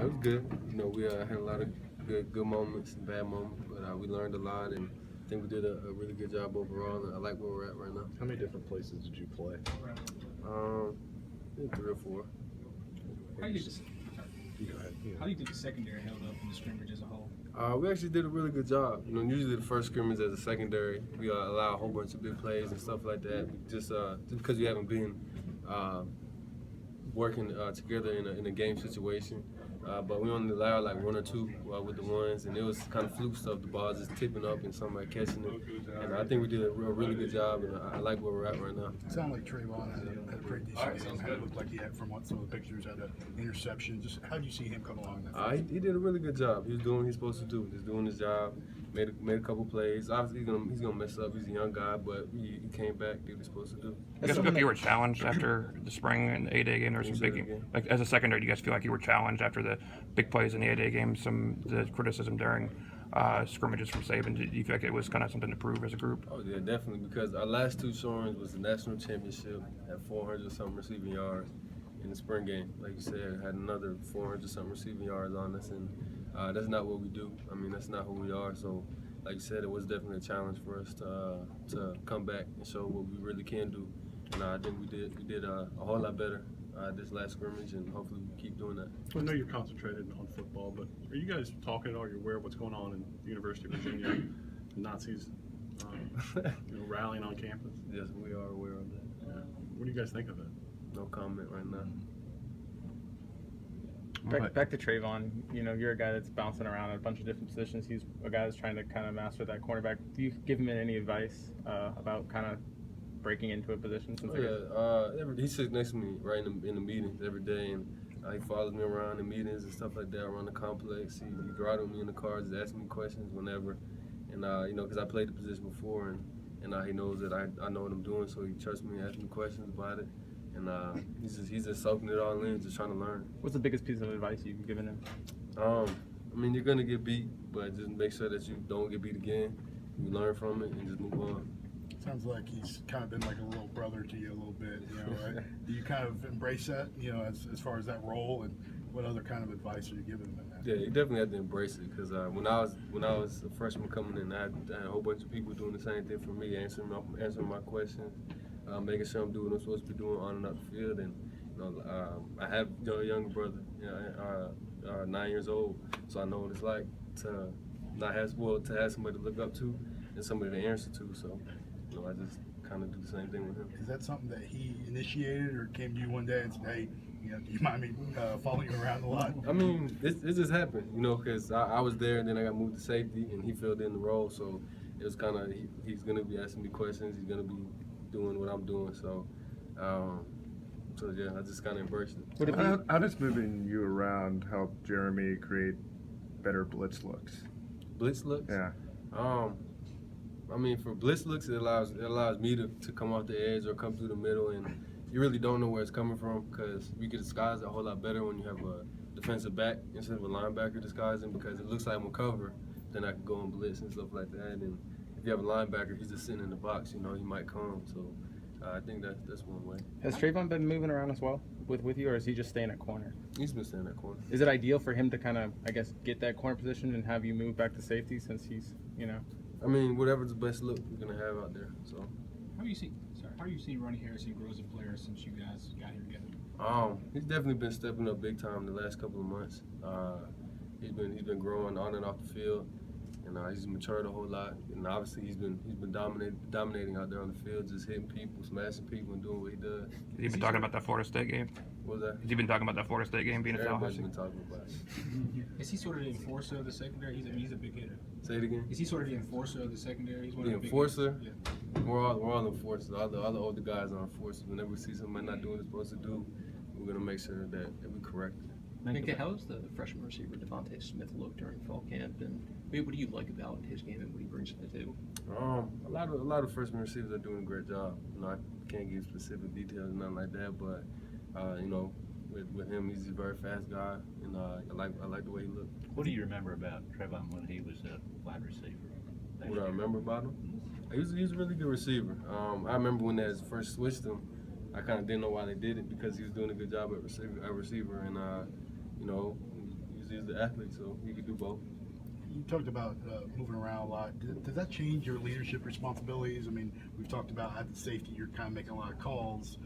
It was good. You know, we had a lot of good moments and bad moments, but we learned a lot, and I think we did a really good job overall. And I like where we're at right now. How many different places did you play? I think 3 or 4. How do you think Go ahead. how do you think the secondary held up in the scrimmage as a whole? We actually did a really good job. You know, usually the first scrimmage as a secondary, we allow a whole bunch of big plays and stuff like that. Just because we haven't been working together in a game situation. But we only allowed like 1 or 2 with the ones, and it was kind of fluke stuff. The ball just tipping up and somebody catching it. And I think we did a really good job, and I like where we're at right now. It sounded like Trayvon had a pretty decent game. It looked like he had, from what some of the pictures, had an interception. Just how do you see him come along in that? He did a really good job. He was doing what he's supposed to do. Just doing his job. Made a couple plays. Obviously, he's gonna mess up. He's a young guy, but he came back, did what he's supposed to do. You guys feel like you were challenged after the spring and the A-Day game? There was some big, like as a secondary, do you guys feel like you were challenged after the big plays in the A-Day game? The criticism during scrimmages from Saban. Do you feel like it was kind of something to prove as a group? Oh yeah, definitely. Because our last 2 showings was the national championship at 400-something receiving yards. In the spring game, like you said, had another 400-something receiving yards on us, and that's not what we do. I mean, that's not who we are. So, like you said, it was definitely a challenge for us to come back and show what we really can do. And I think we did a whole lot better this last scrimmage, and hopefully we keep doing that. I know you're concentrated on football, but are you guys talking at all? You're aware of what's going on in the University of Virginia? Nazis, rallying on campus. Yes, we are aware of that. Yeah. What do you guys think of it? No comment right now. Back to Trayvon, you're a guy that's bouncing around in a bunch of different positions. He's a guy that's trying to kind of master that cornerback. Do you give him any advice about kind of breaking into a position? He sits next to me right in the meetings every day, and he follows me around in meetings and stuff like that around the complex. He rides with me in the cars, just asking me questions whenever, and because I played the position before, and he knows that I know what I'm doing, so he trusts me, asking me questions about it. And he's just soaking it all in, just trying to learn. What's the biggest piece of advice you've given him? I mean, you're gonna get beat, but just make sure that you don't get beat again. You learn from it and just move on. Sounds like he's kind of been like a little brother to you a little bit, right? Do you kind of embrace that, as far as that role, and what other kind of advice are you giving him in that? Yeah, you definitely have to embrace it, because when I was a freshman coming in, I had a whole bunch of people doing the same thing for me, answering my questions. Making sure I'm doing what I'm supposed to be doing on and off the field, and I have a younger brother, 9 years old, so I know what it's like to have somebody to look up to and somebody to answer to. So, I just kind of do the same thing with him. Is that something that he initiated, or came to you one day and said, "Hey, do you mind me following you around a lot?" I mean, it just happened, because I was there, and then I got moved to safety, and he filled in the role, so it was kind of he's gonna be asking me questions, he's gonna be doing what I'm doing, so yeah, I just kind of embraced it. How does moving you around help Jeremy create better blitz looks? Blitz looks? Yeah. I mean, for blitz looks, it allows me to come off the edge or come through the middle, and you really don't know where it's coming from, because we can disguise it a whole lot better when you have a defensive back instead of a linebacker disguising, because it looks like I'm a cover, then I can go and blitz and stuff like that. And if you have a linebacker, he's just sitting in the box, he might come. So I think that's one way. Has Trayvon been moving around as well with you, or is he just staying at corner? He's been staying at corner. Is it ideal for him to kind of, get that corner position and have you move back to safety, since he's, I mean, whatever's the best look we're gonna have out there. So. How are you seeing Ronnie Harrison grow as a player since you guys got here together? He's definitely been stepping up big time the last couple of months. He's been growing on and off the field, and he's matured a whole lot. And obviously he's been dominating out there on the field, just hitting people, smashing people, and doing what he does. Has he been talking about that Florida State game? What was that? Has he been talking about that Florida State game being a foul? Everybody's been talking about it. Is he sort of the enforcer of the secondary? He's a big hitter. Say it again. Is he sort of the enforcer of the secondary? He's one The of the enforcer? Big hitters. Yeah. We're all enforcers. All the older guys are enforcers. Whenever we see somebody not doing what they're supposed to do, we're gonna make sure that we correct it. Minkah, how does the freshman receiver Devontae Smith look during fall camp, and what do you like about his game and what he brings to the table? A lot of freshman receivers are doing a great job. I can't give specific details or nothing like that, but with him, he's a very fast guy, and I like the way he looks. What do you remember about Trayvon when he was a wide receiver? What I remember about him? He's a really good receiver. I remember when they first switched him, I kind of didn't know why they did it, because he was doing a good job at receiver, and he's the athlete, so he could do both. You talked about moving around a lot. Does that change your leadership responsibilities? I mean, we've talked about at the safety, you're kind of making a lot of calls.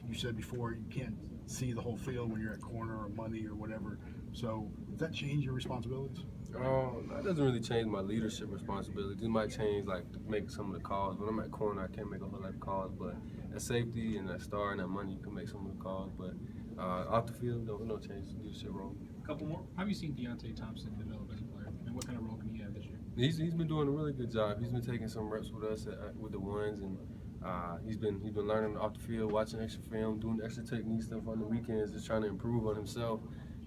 You said before you can't see the whole field when you're at corner or money or whatever. So does that change your responsibilities? That doesn't really change my leadership responsibilities. It might change, like, make some of the calls. When I'm at corner, I can't make a whole lot of calls, but at safety and at star and at money, you can make some of the calls. But off the field, no change the leadership role. Couple more. How have you seen Deontay Thompson develop as a player, and what kind of role can he have this year? He's been doing a really good job. He's been taking some reps with us with the ones, and he's been learning off the field, watching extra film, doing extra technique stuff on the weekends, just trying to improve on himself.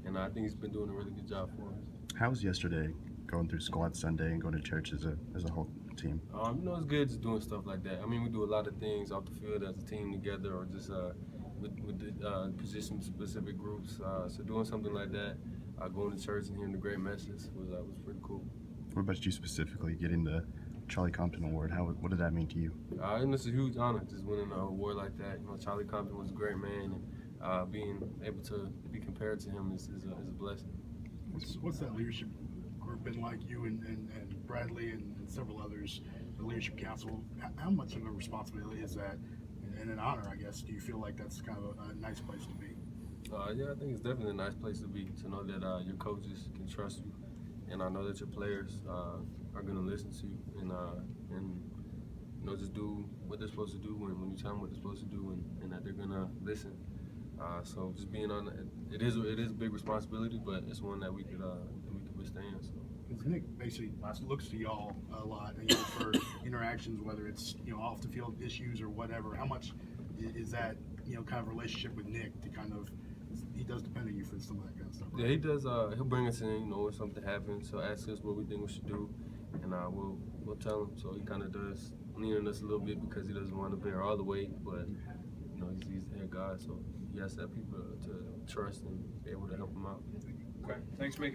And I think he's been doing a really good job for us. How was yesterday going through Squad Sunday and going to church as a whole team? It's good just doing stuff like that. I mean, we do a lot of things off the field as a team together, or just with the position-specific groups. So doing something like that, going to church and hearing the great message was pretty cool. What about you specifically, getting the Charlie Compton Award? What did that mean to you? And it's a huge honor, just winning an award like that. Charlie Compton was a great man, and being able to be compared to him is a blessing. What's that leadership group been like, you and Bradley and several others, the leadership council? How much of a responsibility is that, and an honor, I guess? Do you feel like that's kind of a nice place to be? Yeah, I think it's definitely a nice place to be, to know that your coaches can trust you, and I know that your players are going to listen to you, and just do what they're supposed to do when you tell them what they're supposed to do, and that they're going to listen. So just being on it is a big responsibility, but it's one that we could withstand. So. Because Nick basically looks to y'all a lot, and for interactions, whether it's off the field issues or whatever. How much is that kind of relationship with Nick to kind of, he does depend on you for some of that kind of stuff, right? Yeah, he does. He'll bring us in, when something happens. So ask us what we think we should do, and we'll tell him. So he kind of does lean on us a little bit because he doesn't want to bear all the weight, but he's the head guy, so he has to have people to trust and be able to help him out. Okay, thanks for making.